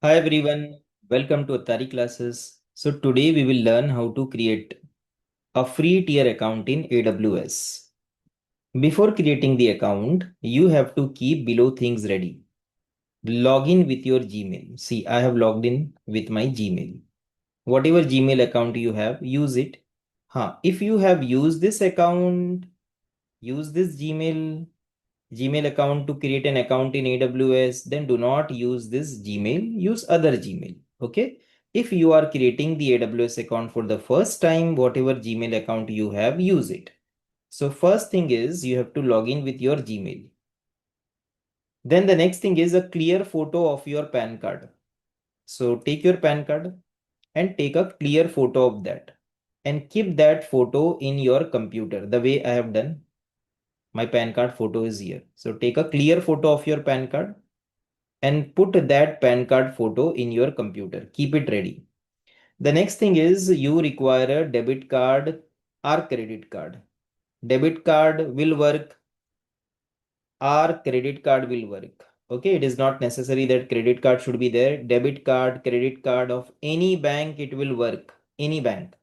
Hi everyone, welcome to Attari Classes. So today we will learn how to create a free tier account in AWS. Before creating the account, you have to keep below things ready. Log in with your Gmail. See, I have logged in with my Gmail. Whatever Gmail account you have, use it. If you have used this account, use this Gmail account to create an account in AWS, then do not use this Gmail, use other Gmail. Okay. If you are creating the AWS account for the first time, whatever Gmail account you have, use it. So first thing is you have to log in with your Gmail. Then the next thing is a clear photo of your PAN card. So take your PAN card and take a clear photo of that and keep that photo in your computer the way I have done. My PAN card photo is here. So take a clear photo of your PAN card and put that PAN card photo in your computer. Keep it ready. The next thing is you require a debit card or credit card. Debit card will work or credit card will work. Okay, it is not necessary that credit card should be there. Debit card, credit card of any bank, it will work. Any bank.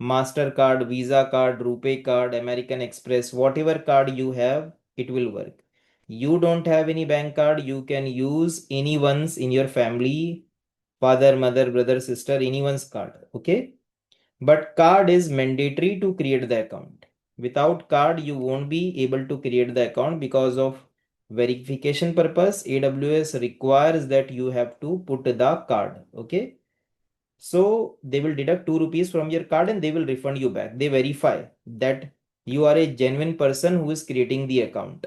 MasterCard, Visa card, Rupee card, American Express, whatever card you have, it will work. You don't have any bank card, you can use anyone's in your family, father, mother, brother, sister, anyone's card. Okay. But card is mandatory to create the account. Without card, you won't be able to create the account because of verification purpose. AWS requires that you have to put the card. Okay. So they will deduct 2 rupees from your card and they will refund you back. They verify that you are a genuine person who is creating the account.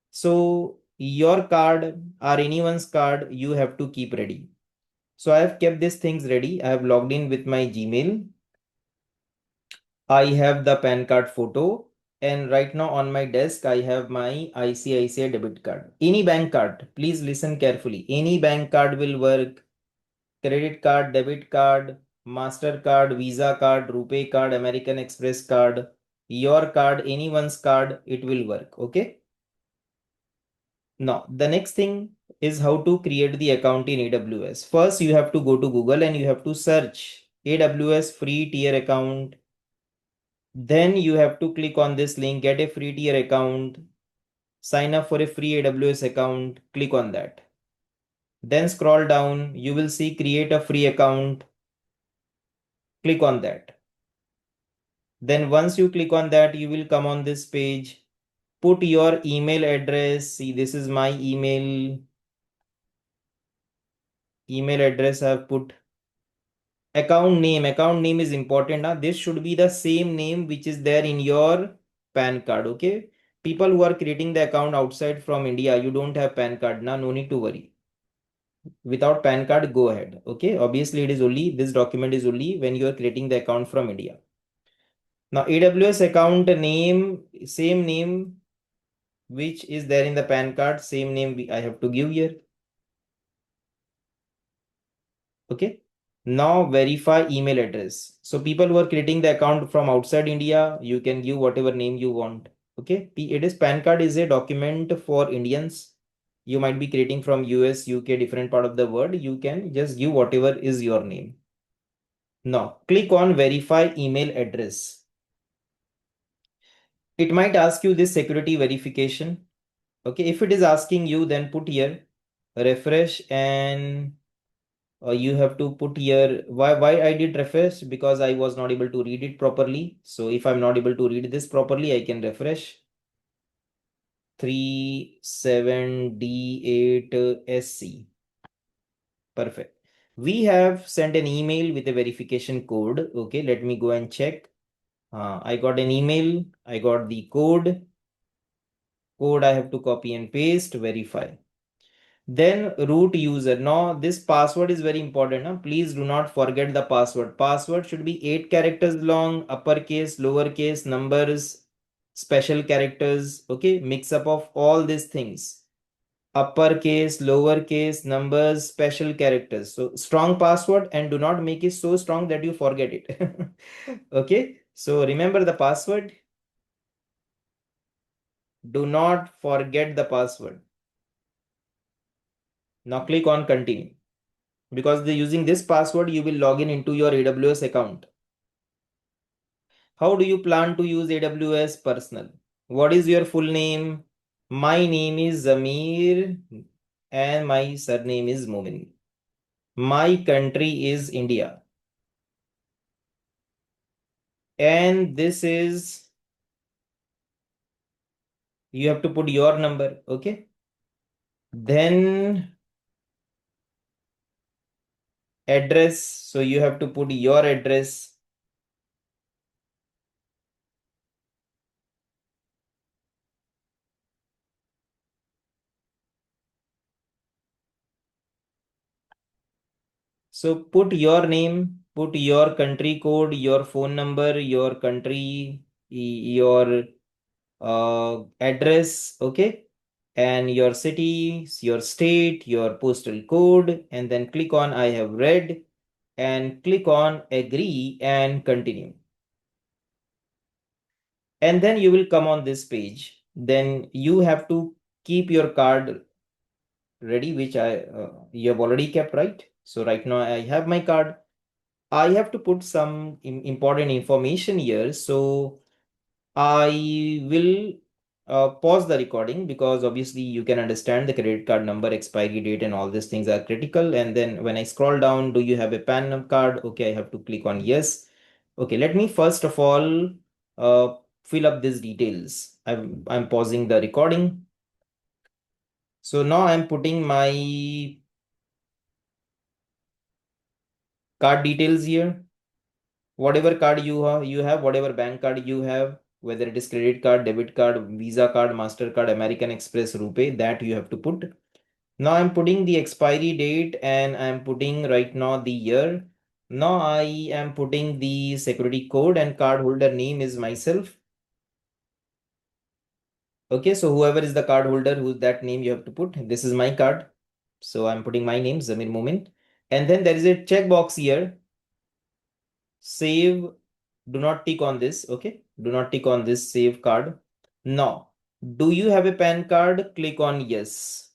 So your card or anyone's card, you have to keep ready. So I have kept these things ready. I have logged in with my Gmail. I have the PAN card photo. And right now on my desk, I have my ICICI debit card. Any bank card, please listen carefully. Any bank card will work. Credit card, debit card, MasterCard, Visa card, Rupee card, American Express card, your card, anyone's card, it will work. Okay. Now, the next thing is how to create the account in AWS. First, you have to go to Google and you have to search AWS free tier account. Then you have to click on this link, get a free tier account, sign up for a free AWS account, click on that. Then scroll down, you will see create a free account, click on that. Then once you click on that, you will come on this page. Put your email address. See, this is my email. Email address I have put. Account name. Account name is important. This should be the same name which is there in your PAN card. Okay. People who are creating the account outside from India, you don't have PAN card. No need to worry. Without PAN card, go ahead. Okay. Obviously, it is only this document is only when you are creating the account from India. Now, AWS account name, same name which is there in the PAN card, same name I have to give here. Okay. Now verify email address. So people who are creating the account from outside India, you can give whatever name you want. Okay. It is PAN card is a document for Indians. You might be creating from US, UK, different part of the world. You can just give whatever is your name. Now click on verify email address. It might ask you this security verification. Okay. If it is asking you, then put here refresh and you have to put here why I did refresh because I was not able to read it properly. So if I'm not able to read this properly, I can refresh 37D8SC. Perfect. We have sent an email with a verification code. Okay, let me go and check. I got an email. I got the code. Code I have to copy and paste, verify. Then root user. Now this password is very important. Please do not forget the password. Password should be 8 characters long, uppercase, lowercase, numbers, special characters. Okay, mix up of all these things. Uppercase, lowercase, numbers, special characters. So strong password and do not make it so strong that you forget it. Okay, so remember the password. Do not forget the password. Now click on continue. because using this password, you will log in into your AWS account. How do you plan to use AWS Personal? What is your full name? My name is Zamir and my surname is Mumin. My country is India. And this is, you have to put your number, okay? Then address, so you have to put your address. So put your name, put your country code, your phone number, your country, your address, okay? And your city, your state, your postal code, and then click on I have read and click on agree and continue. And then you will come on this page. Then you have to keep your card ready, which you have already kept, right? So right now I have my card. I have to put some important information here. So I will pause the recording because obviously you can understand the credit card number, expiry date, and all these things are critical. And then when I scroll down, do you have a PAN card? Okay, I have to click on yes. Okay, let me first of all fill up these details. I'm pausing the recording. So now I'm putting my card details here. Whatever card you have, whatever bank card you have, whether it is credit card, debit card, Visa card, MasterCard, American Express, Rupee, that you have to put. Now I'm putting the expiry date and I'm putting right now the year. Now I am putting the security code and card holder name is myself. Okay, so whoever is the card holder, who's that name you have to put. This is my card. So I'm putting my name, Zamir Momin. And then there is a checkbox here. Save, do not tick on this. Okay, do not tick on this save card. Now, do you have a PAN card? Click on yes.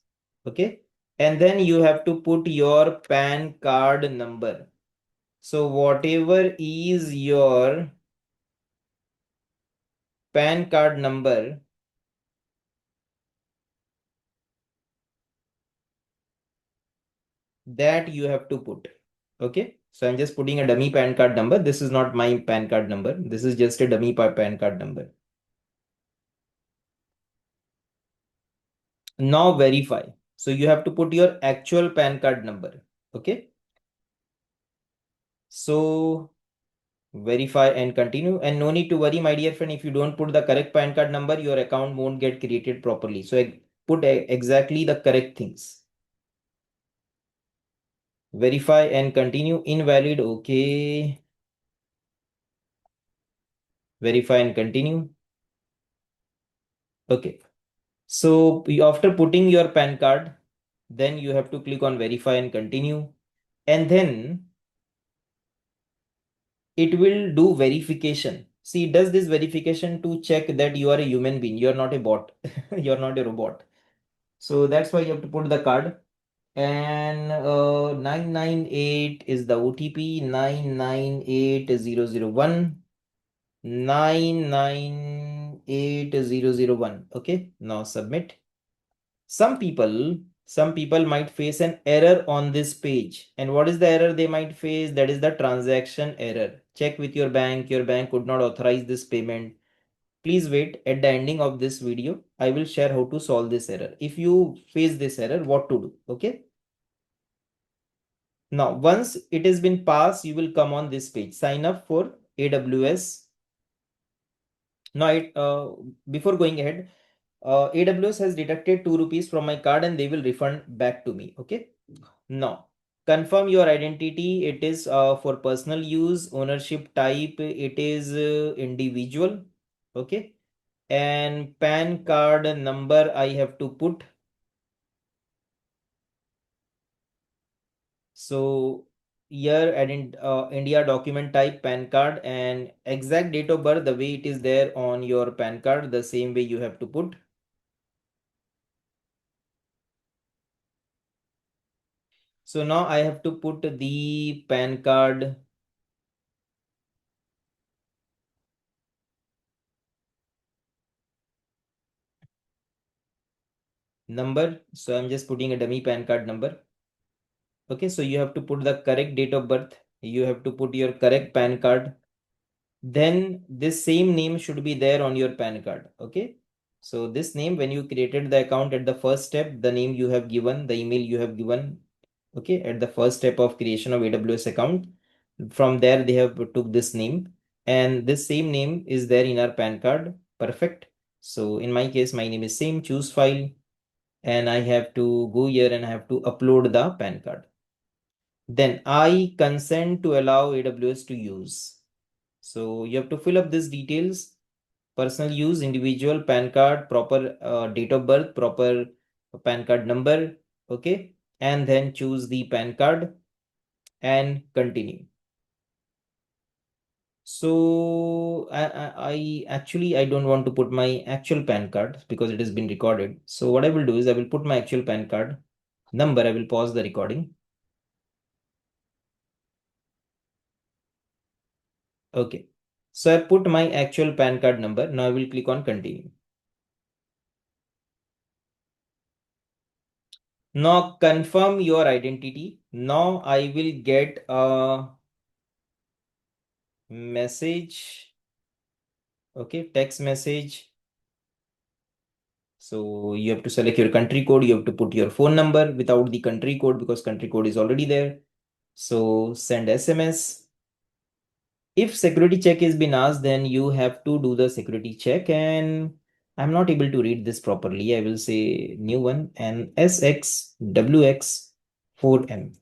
Okay, and then you have to put your PAN card number. So whatever is your PAN card number, that you have to put. Okay, so I'm just putting a dummy PAN card number. This is not my PAN card number. This is just a dummy PAN card number. Now verify. So you have to put your actual PAN card number. Okay, so verify and continue. And no need to worry, my dear friend, if you don't put the correct PAN card number, your account won't get created properly. So put exactly the correct things. Verify and continue. Invalid. Okay. Verify and continue. Okay. So after putting your PAN card, then you have to click on verify and continue. And then it will do verification. See, it does this verification to check that you are a human being. You're not a bot. You're not a robot. So that's why you have to put the card. And 998 is the OTP. 998001. 998001. Okay, now submit. Some people might face an error on this page. And what is the error they might face? That is the transaction error. Check with your bank. Your bank could not authorize this payment. Please wait. At the ending of this video, I will share how to solve this error. If you face this error, what to do? Okay. Now, once it has been passed, you will come on this page. Sign up for AWS. Now, before going ahead, AWS has deducted 2 rupees from my card and they will refund back to me. Okay. Now, confirm your identity. It is for personal use. Ownership type, it is individual. Okay. And PAN card number I have to put. So here India document type PAN card and exact date of birth, the way it is there on your PAN card, the same way you have to put. So now I have to put the PAN card number. So I'm just putting a dummy PAN card number. Okay, so you have to put the correct date of birth. You have to put your correct PAN card. Then this same name should be there on your PAN card. Okay, so this name, when you created the account at the first step, the name you have given, the email you have given, okay, at the first step of creation of AWS account, from there they have took this name, and this same name is there in our PAN card. Perfect. So in my case, my name is same. Choose file, and I have to go here and I have to upload the PAN card. Then I consent to allow AWS to use. So you have to fill up these details: personal use, individual, PAN card, proper date of birth, proper PAN card number. Okay, and then choose the PAN card and continue. So I actually I don't want to put my actual PAN card because it has been recorded. So what I will do is I will put my actual PAN card number. I will pause the recording. Okay. So I put my actual PAN card number. Now I will click on continue. Now confirm your identity. Now I will get a message. Okay, text message. So you have to select your country code. You have to put your phone number without the country code because country code is already there. So send SMS. If security check has been asked, then you have to do the security check. And I'm not able to read this properly. I will say new one and SXWX4M.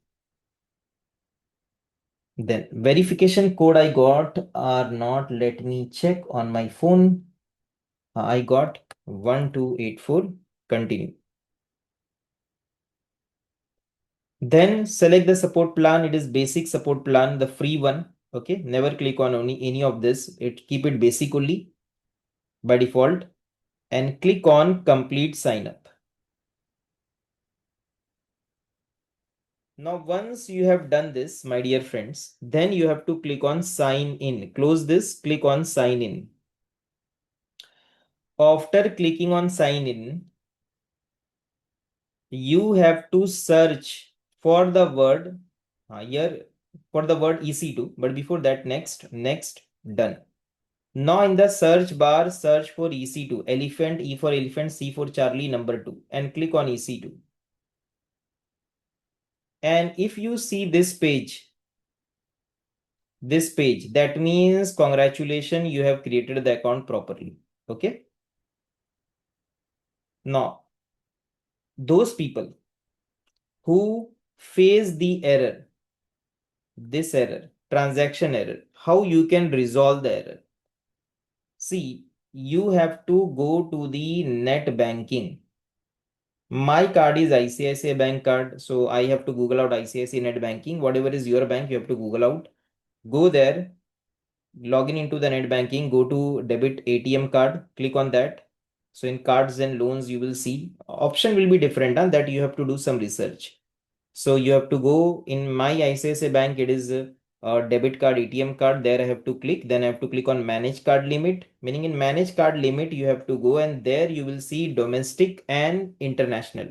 Then verification code I got are not. Let me check on my phone. I got 1284. Continue. Then select the support plan. It is basic support plan, the free one. Okay. Never click on any of this. Keep it basic only by default. And click on complete sign up. Now, once you have done this, my dear friends, then you have to click on sign in. Close this, click on sign in. After clicking on sign in, you have to search for the word here for the word EC2. But before that, next, done. Now in the search bar, search for EC2, elephant, E for elephant, C for Charlie, number 2, and click on EC2. And if you see this page, that means congratulations, you have created the account properly. Okay. Now, those people who face the error, this error, transaction error, how you can resolve the error? See, you have to go to the net banking. My card is ICICI bank card, so I have to Google out ICICI net banking. Whatever is your bank, you have to Google out. Go there, log in into the net banking, go to debit ATM card, click on that. So in cards and loans, you will see option will be different, and that you have to do some research. So you have to go in my ICICI bank, it is a debit card, ATM card. There I have to click. Then I have to click on manage card limit. Meaning in manage card limit, you have to go and there you will see domestic and international.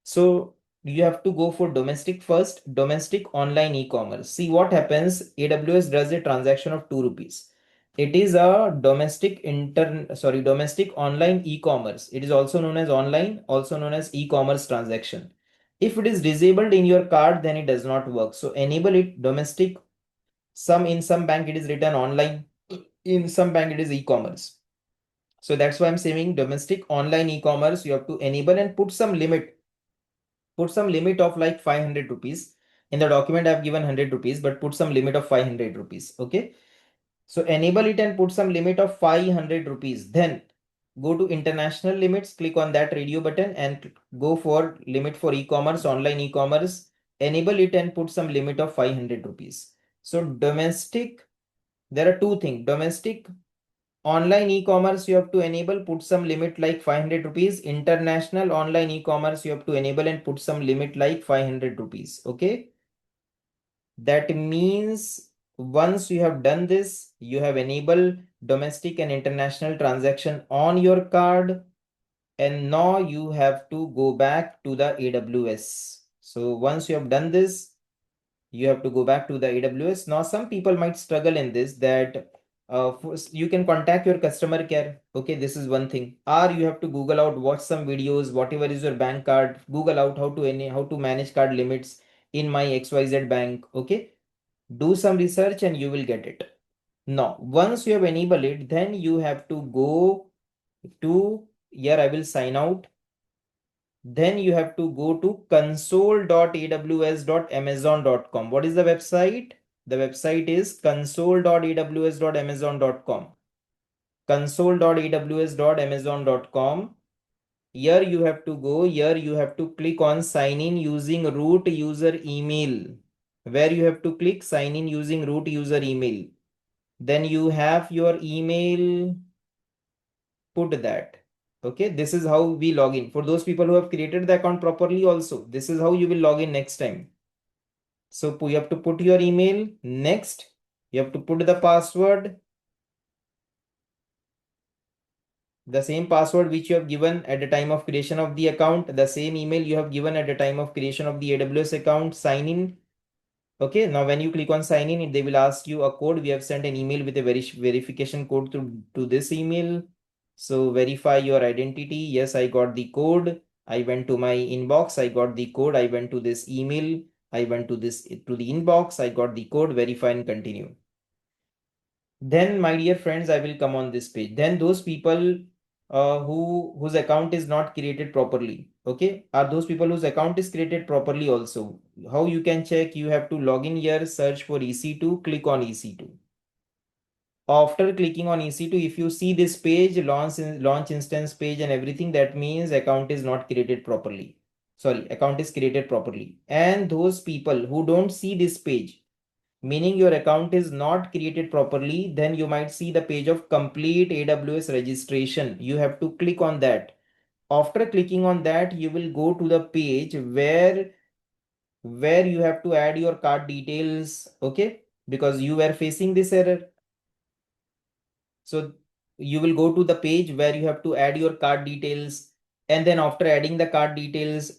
So you have to go for domestic first, domestic online e-commerce. See what happens. AWS does a transaction of 2 rupees. It is a domestic online e-commerce. It is also known as online, also known as e-commerce transaction. If it is disabled in your card, then it does not work. So enable it domestic. In some bank it is written online. In some bank it is e-commerce. So that's why I'm saying domestic online e-commerce. You have to enable and put some limit. Put some limit of like 500 rupees. In the document I've given 100 rupees, but put some limit of 500 rupees. Okay. So enable it and put some limit of 500 rupees. Then go to international limits, click on that radio button and go for limit for e-commerce, online e-commerce. Enable it and put some limit of 500 rupees. So domestic, there are two things. Domestic Online e-commerce you have to enable, put some limit like 500 rupees. International online e-commerce you have to enable and put some limit like 500 rupees. Okay. That means once you have done this, you have enabled domestic and international transaction on your card. And now you have to go back to the AWS. So once you have done this, you have to go back to the AWS. Now, some people might struggle in this that first you can contact your customer care. Okay, this is one thing. Or you have to Google out, watch some videos, whatever is your bank card, Google out how to manage card limits in my XYZ bank. Okay, do some research and you will get it. Now, once you have enabled it, then you have to go to here. I will sign out. Then you have to go to console.aws.amazon.com. What is the website? The website is console.aws.amazon.com. Console.aws.amazon.com. Here you have to go. Here you have to click on sign in using root user email. Where you have to click sign in using root user email. Then you have your email. Put that. Okay, this is how we log in. For those people who have created the account properly also, this is how you will log in next time. So you have to put your email. Next, you have to put the password. The same password which you have given at the time of creation of the account. The same email you have given at the time of creation of the AWS account. Sign in. Okay, now when you click on sign in, they will ask you a code. We have sent an email with a verification code to this email. So verify your identity. Yes, I got the code. I went to my inbox. I got the code. I went to this email. I went to the inbox. I got the code. Verify and continue. Then, my dear friends, I will come on this page. Then those people whose account is not created properly, okay, are those people whose account is created properly also. How you can check? You have to log in here, search for EC2, click on EC2. After clicking on EC2, if you see this page, launch instance page and everything, that means account is not created properly. Sorry, account is created properly. And those people who don't see this page, meaning your account is not created properly, then you might see the page of complete AWS registration. You have to click on that. After clicking on that, you will go to the page where you have to add your card details. Okay, because you were facing this error. So you will go to the page where you have to add your card details, and then after adding the card details,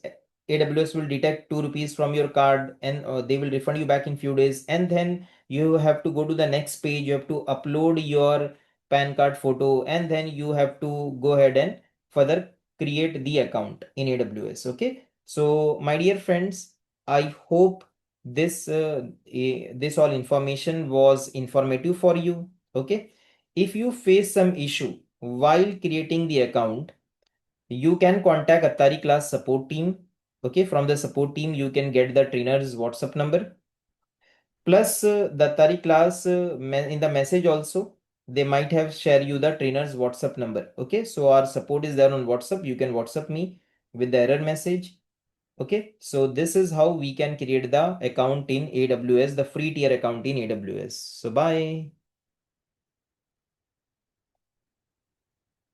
AWS will detect 2 rupees from your card, and they will refund you back in few days. And then you have to go to the next page. You have to upload your PAN card photo, and then you have to go ahead and further create the account in AWS. Okay. So my dear friends, I hope this all information was informative for you. Okay. If you face some issue while creating the account, you can contact Attari class support team. Okay, from the support team, you can get the trainer's WhatsApp number. Plus, the Attari class in the message also, they might have share you the trainer's WhatsApp number. Okay, so our support is there on WhatsApp. You can WhatsApp me with the error message. Okay, so this is how we can create the account in AWS, the free tier account in AWS. So bye.